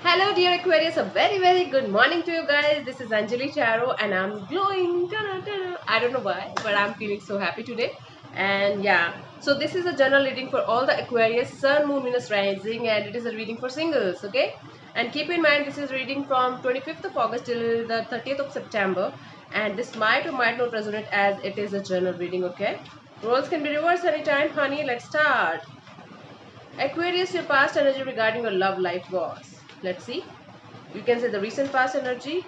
Hello dear Aquarius, a very good morning to you guys. This is Anjali Charo and I'm glowing. I don't know why, but I'm feeling so happy today. And yeah, so this is a general reading for all the Aquarius, Sun, Moon, Venus, Rising, and it is a reading for singles, okay? And keep in mind this is reading from 25th of August till the 30th of September, and this might or might not resonate as it is a general reading, okay? Roles can be reversed anytime, honey. Let's start. Aquarius, your past energy regarding your love life was. Let's see. You can say the recent past energy.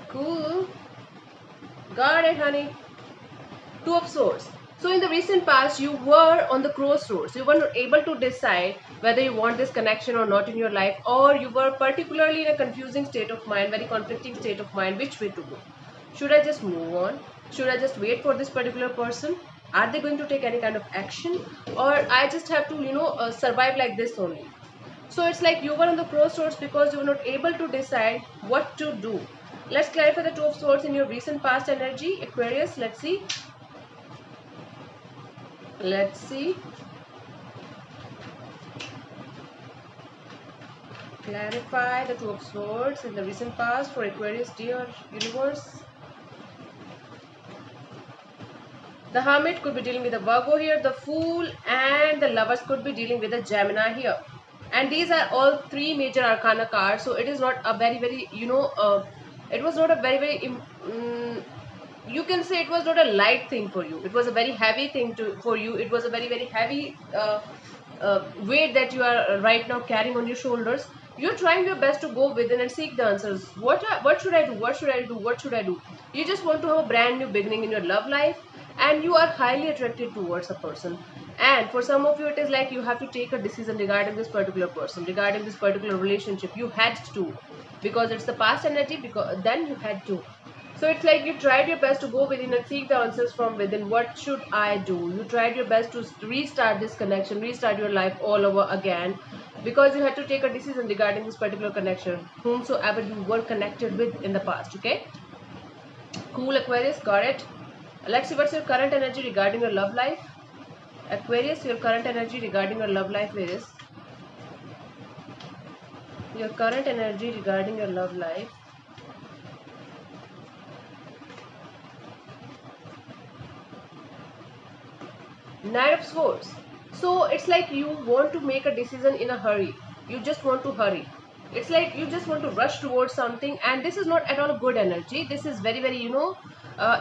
Cool. Got it, honey. Two of Swords. So in the recent past, you were on the crossroads. You were not able to decide whether you want this connection or not in your life, or you were particularly in a confusing state of mind, very conflicting state of mind, which way to go. Should I just move on? Should I just wait for this particular person? Are they going to take any kind of action? Or I just have to, survive like this only? So it's like you were on the crossroads because you were not able to decide what to do. Let's clarify the Two of Swords in your recent past energy, Aquarius. Let's see. Let's see. Clarify the Two of Swords in the recent past for Aquarius, dear universe. The Hermit could be dealing with the Virgo here, the Fool, and the Lovers could be dealing with the Gemini here. And these are all three major arcana cards, so it is not a very it was not a you can say it was not a light thing for you. It was a very heavy thing for you. It was a very heavy weight that you are right now carrying on your shoulders. You're trying your best to go within and seek the answers. What should I do? What should I do? What should I do? You just want to have a brand new beginning in your love life, and you are highly attracted towards a person. And for some of you, it is like you have to take a decision regarding this particular person, regarding this particular relationship. You had to, because it's the past energy. Because then you had to. So it's like you tried your best to go within and seek the answers from within. What should I do? You tried your best to restart this connection, restart your life all over again, because you had to take a decision regarding this particular connection, whomsoever you were connected with in the past. Okay? Cool, Aquarius, got it. Let's see what's your current energy regarding your love life. Aquarius, your current energy regarding your love life is. Your current energy regarding your love life. Knight of Swords. So it's like you want to make a decision in a hurry. You just want to hurry. It's like you just want to rush towards something, and this is not at all good energy. This is very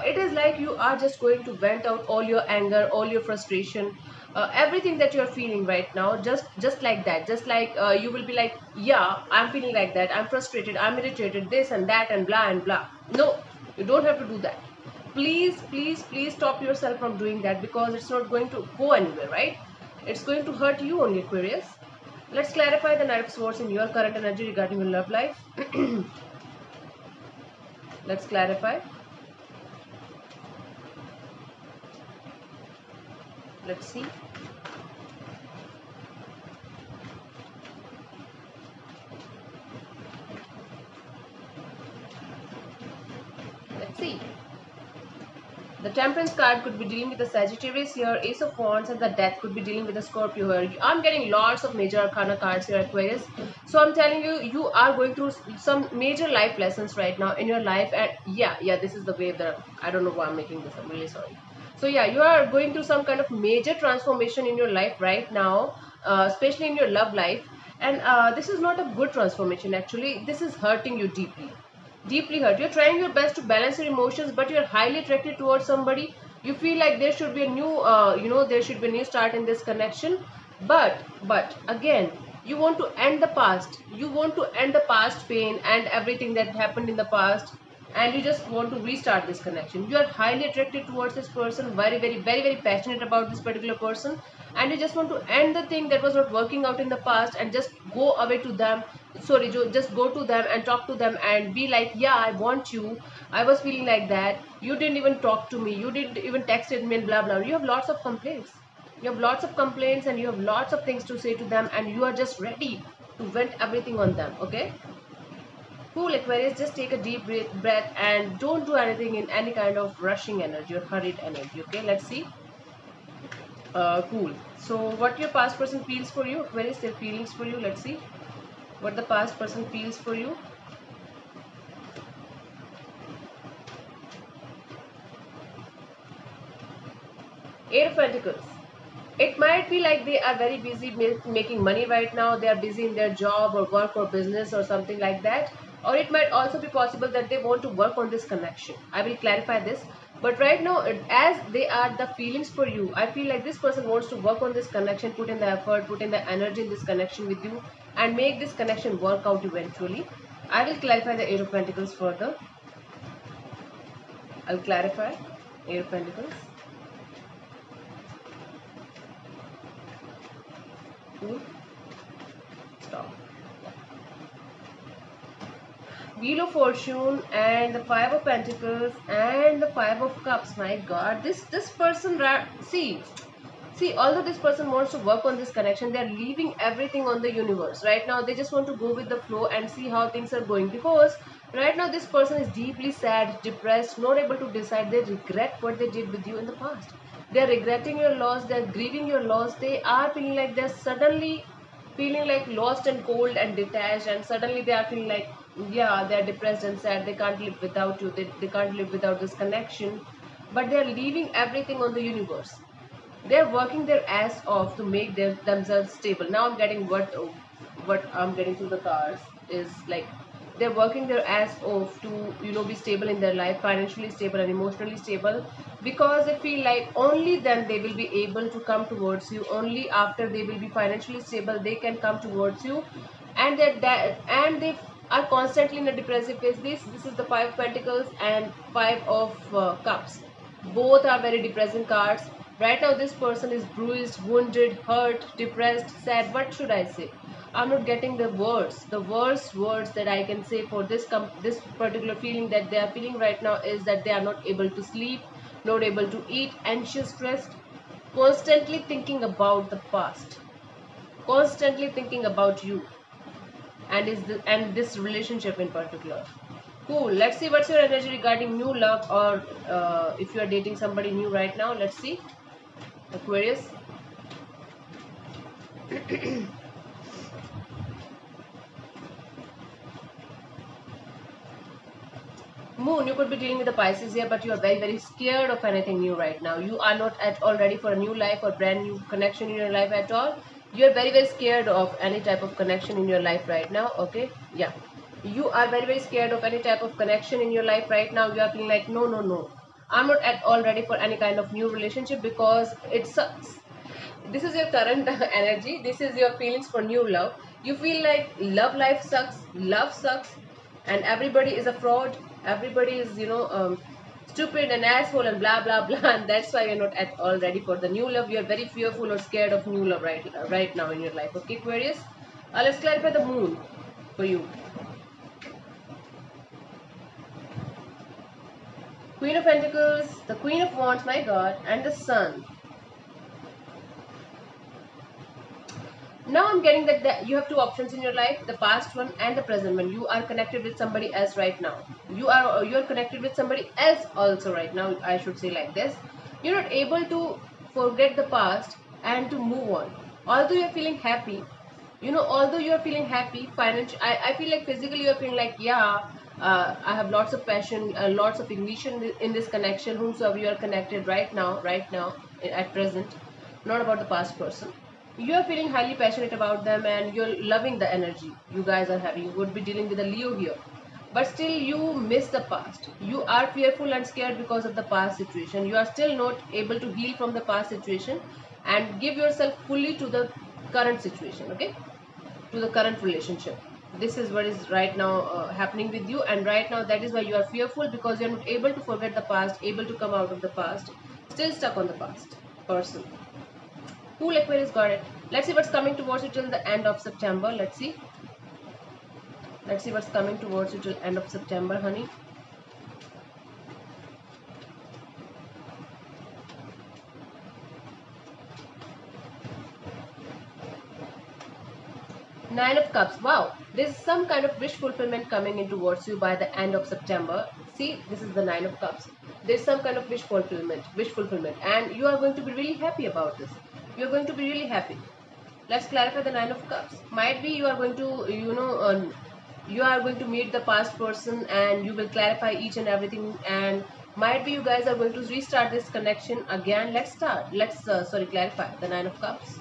it is like you are just going to vent out all your anger, all your frustration, everything that you are feeling right now, just like that. Just like you will be like, yeah, I'm feeling like that. I'm frustrated. I'm irritated. This and that and blah and blah. No, you don't have to do that. Please stop yourself from doing that, because it's not going to go anywhere, right? It's going to hurt you only, Aquarius. Let's clarify the Knight of Swords in your current energy regarding your love life. Let's clarify. Let's see. Let's see. The Temperance card could be dealing with the Sagittarius here, Ace of Wands, and the Death could be dealing with the Scorpio here. I'm getting lots of major arcana cards here, Aquarius. So I'm telling you, you are going through some major life lessons right now in your life. And yeah, this is the way that I don't know why I'm making this. I'm really sorry. So yeah, you are going through some kind of major transformation in your life right now, especially in your love life. And this is not a good transformation, actually. This is hurting you deeply hurt. You're trying your best to balance your emotions, but you're highly attracted towards somebody. You feel like there should be a new there should be a new start in this connection. But again, you want to end the past. You want to end the past pain and everything that happened in the past, and you just want to restart this connection. You are highly attracted towards this person, very passionate about this particular person, and you just want to end the thing that was not working out in the past and just go away to them. Sorry, just go to them and talk to them and be like, yeah, I want you. I was feeling like that. You didn't even talk to me. You didn't even texted me and blah blah. You have lots of complaints. You have lots of complaints and you have lots of things to say to them, and you are just ready to vent everything on them. Okay? Cool, Aquarius. Just take a deep breath and don't do anything in any kind of rushing energy or hurried energy. Okay? Let's see. Cool. So what your past person feels for you? Where is their feelings for you? Let's see what the past person feels for you. Eight of Pentacles. It might be like they are very busy making money right now. They are busy in their job or work or business or something like that. Or it might also be possible that they want to work on this connection. I will clarify this. But right now, as they are the feelings for you, I feel like this person wants to work on this connection, put in the effort, put in the energy in this connection with you, and make this connection work out eventually. I will clarify the Eight of Pentacles further. I'll clarify Eight of Pentacles. Cool. Stop. Wheel of Fortune and the Five of Pentacles and the Five of Cups. My God, this person, see, although this person wants to work on this connection, they are leaving everything on the universe right now. They just want to go with the flow and see how things are going, because right now this person is deeply sad, depressed, not able to decide. They regret what they did with you in the past. They are regretting your loss. They are grieving your loss. They are feeling like they're suddenly feeling like lost and cold and detached, and suddenly they are feeling like, yeah, they're depressed and sad. They can't live without you. They can't live without this connection. But they're leaving everything on the universe. They're working their ass off to make themselves stable. Now I'm getting what I'm getting through the cards is like they're working their ass off to, be stable in their life, financially stable and emotionally stable, because they feel like only then they will be able to come towards you. Only after they will be financially stable they can come towards you. And they are constantly in a depressive phase. This is the Five of Pentacles and Five of Cups. Both are very depressing cards. Right now this person is bruised, wounded, hurt, depressed, sad. What should I say? I'm not getting the words. The worst words that I can say for this particular feeling that they are feeling right now is that they are not able to sleep, not able to eat, anxious, stressed, constantly thinking about the past, constantly thinking about you, and this relationship in particular. Cool. Let's see what's your energy regarding new love, or if you are dating somebody new right now. Let's see. Aquarius. Moon, you could be dealing with the Pisces here, but you are very, very scared of anything new right now. You are not at all ready for a new life or brand new connection in your life at all. You are very, very scared of any type of connection in your life right now. Okay? Yeah. You are very, very scared of any type of connection in your life right now. You are feeling like, no, no, no. I'm not at all ready for any kind of new relationship because it sucks. This is your current energy. This is your feelings for new love. You feel like life sucks, love sucks, and everybody is a fraud. Everybody is, stupid and asshole and blah blah blah, and that's why you're not at all ready for the new love. You're very fearful or scared of new love right now in your life. Okay, Aquarius. Let's clarify the Moon for you. Queen of Pentacles, the Queen of Wands, my God, and the Sun. Now I'm getting that you have two options in your life, the past one and the present one. You are connected with somebody else right now. You are connected with somebody else also right now, I should say like this. You're not able to forget the past and to move on. Although you're feeling happy, although you're feeling happy financially, I feel like physically you're feeling like, yeah, I have lots of passion, lots of ignition in this connection, whomsoever you are connected right now, at present, not about the past person. You're feeling highly passionate about them and you're loving the energy you guys are having. You would be dealing with a Leo here. But still you miss the past. You are fearful and scared because of the past situation. You are still not able to heal from the past situation and give yourself fully to the current situation, okay? To the current relationship. This is what is right now happening with you, and right now that is why you are fearful, because you are not able to forget the past, able to come out of the past, still stuck on the past person. Cool, Aquarius, got it. Let's see what's coming towards you till the end of September. Let's see. Let's see what's coming towards you till end of September, honey. Nine of Cups. Wow. There's some kind of wish fulfillment coming in towards you by the end of September. See, this is the Nine of Cups. There's some kind of wish fulfillment, and you are going to be really happy about this. you're going to be really happy. Let's clarify the Nine of Cups. Might be you are going to, you are going to meet the past person and you will clarify each and everything, and might be you guys are going to restart this connection again. Let's clarify the Nine of Cups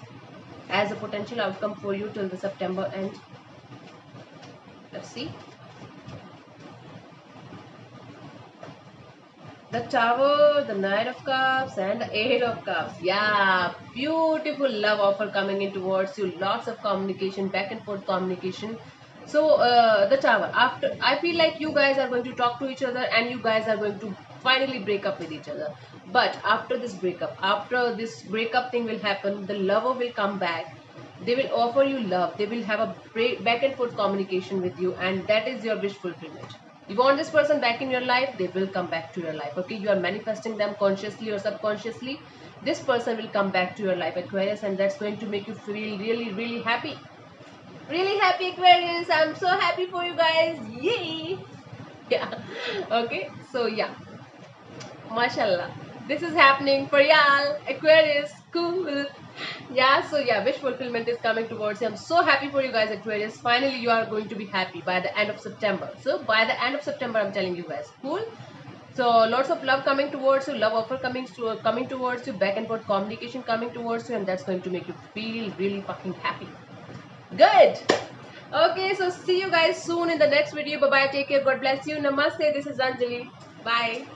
as a potential outcome for you till the September end. Let's see. The Tower, the Knight of Cups, and the Eight of Cups. Yeah, beautiful love offer coming in towards you. Lots of communication, back and forth communication. So, the Tower. After, I feel like you guys are going to talk to each other, and you guys are going to finally break up with each other. But after this breakup thing will happen, the lover will come back. They will offer you love. They will have a back and forth communication with you, and that is your wish fulfillment. You want this person back in your life, they will come back to your life. Okay, you are manifesting them consciously or subconsciously. This person will come back to your life, Aquarius, and that's going to make you feel really, really happy. Really happy, Aquarius. I'm so happy for you guys. Yay! Yeah. Okay, so yeah. Mashallah. This is happening for y'all. Aquarius. Cool. Yeah, so yeah, wish fulfillment is coming towards you. I'm so happy for you guys, Aquarius. Finally, you are going to be happy by the end of September. So by the end of September, I'm telling you guys. Cool. So lots of love coming towards you, love offer coming towards you, back and forth communication coming towards you, and that's going to make you feel really fucking happy. Good. Okay, so see you guys soon in the next video. Bye bye. Take care. God bless you. Namaste. This is Anjali. Bye.